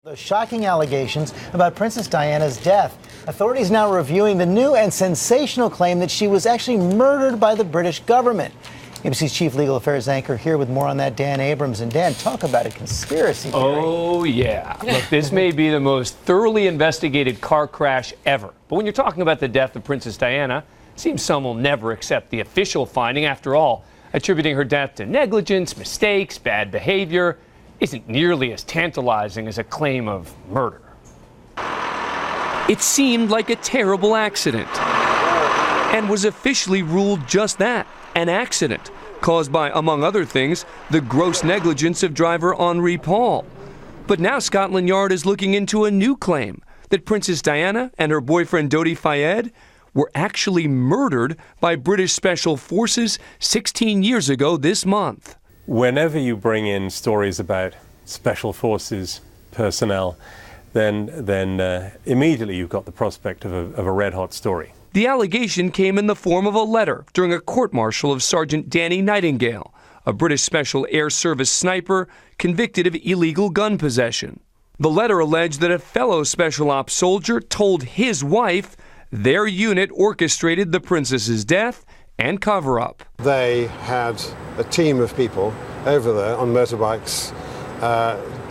Those shocking allegations about Princess Diana's death. Authorities now reviewing the new and sensational claim that she was actually murdered by the British government. ABC's chief legal affairs anchor here with more on that, Dan Abrams. And Dan, talk about a conspiracy theory. Oh, yeah. Look, this may be the most thoroughly investigated car crash ever. But when you're talking about the death of Princess Diana, it seems some will never accept the official finding. After all, attributing her death to negligence, mistakes, bad behavior isn't nearly as tantalizing as a claim of murder. It seemed like a terrible accident and was officially ruled just that, an accident, caused by, among other things, the gross negligence of driver Henri Paul. But now Scotland Yard is looking into a new claim that Princess Diana and her boyfriend Dodi Fayed were actually murdered by British Special Forces 16 years ago this month. Whenever you bring in stories about Special Forces personnel, then immediately you've got the prospect of a red-hot story. The allegation came in the form of a letter during a court-martial of Sergeant Danny Nightingale, a British Special Air Service sniper convicted of illegal gun possession. The letter alleged that a fellow Special Ops soldier told his wife their unit orchestrated the princess's death and cover-up. They had a team of people over there on motorbikes,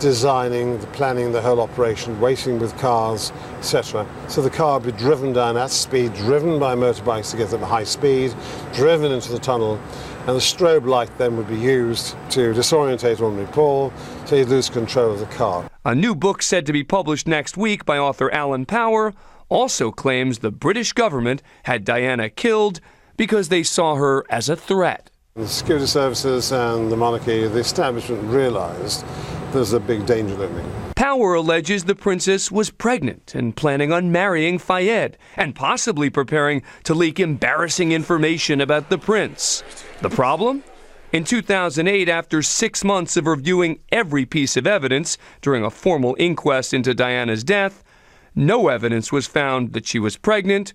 designing, planning the whole operation, waiting with cars, etc. So the car would be driven down at speed, driven by motorbikes to get them at high speed, driven into the tunnel, and the strobe light then would be used to disorientate Henri Paul, so he'd lose control of the car. A new book said to be published next week by author Alan Power also claims the British government had Diana killed because they saw her as a threat. The security services and the monarchy, the establishment realized there's a big danger looming. Power alleges the princess was pregnant and planning on marrying Fayed and possibly preparing to leak embarrassing information about the prince. The problem? In 2008, after 6 months of reviewing every piece of evidence during a formal inquest into Diana's death, no evidence was found that she was pregnant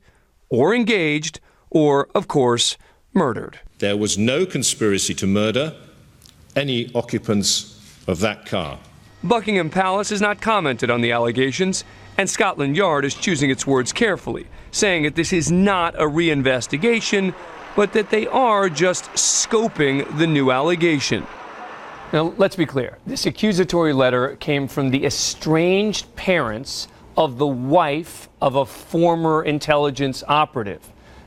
or engaged or, of course, murdered. There was no conspiracy to murder any occupants of that car. Buckingham Palace has not commented on the allegations, and Scotland Yard is choosing its words carefully, saying that this is not a reinvestigation, but that they are just scoping the new allegation. Now, let's be clear. This accusatory letter came from the estranged parents of the wife of a former intelligence operative.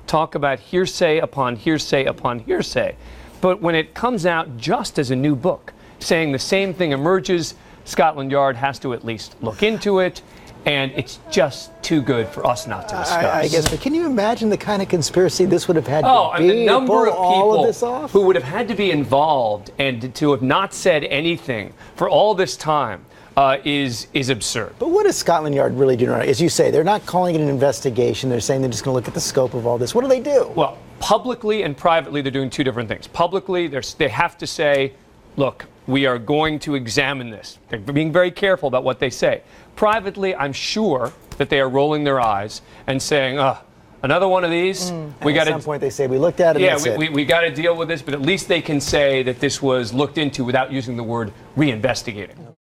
Talk about hearsay upon hearsay upon hearsay. But when it comes out just as a new book, saying the same thing emerges, Scotland Yard has to at least look into it, and it's just too good for us not to discuss. I guess, but can you imagine the kind of conspiracy this would have had to be the number to pull of all people of this off? who would have had to be involved and to have not said anything for all this time is absurd. But what does Scotland Yard really do now? As you say, they're not calling it an investigation. They're saying they're just going to look at the scope of all this. What do they do? Well, publicly and privately, they're doing two different things. Publicly, they have to say, look, we are going to examine this. They're being very careful about what they say. Privately, I'm sure that they are rolling their eyes and saying, another one of these. At some point they say, we looked at it, yeah, that's it. we got to deal with this, but at least they can say that this was looked into without using the word reinvestigating.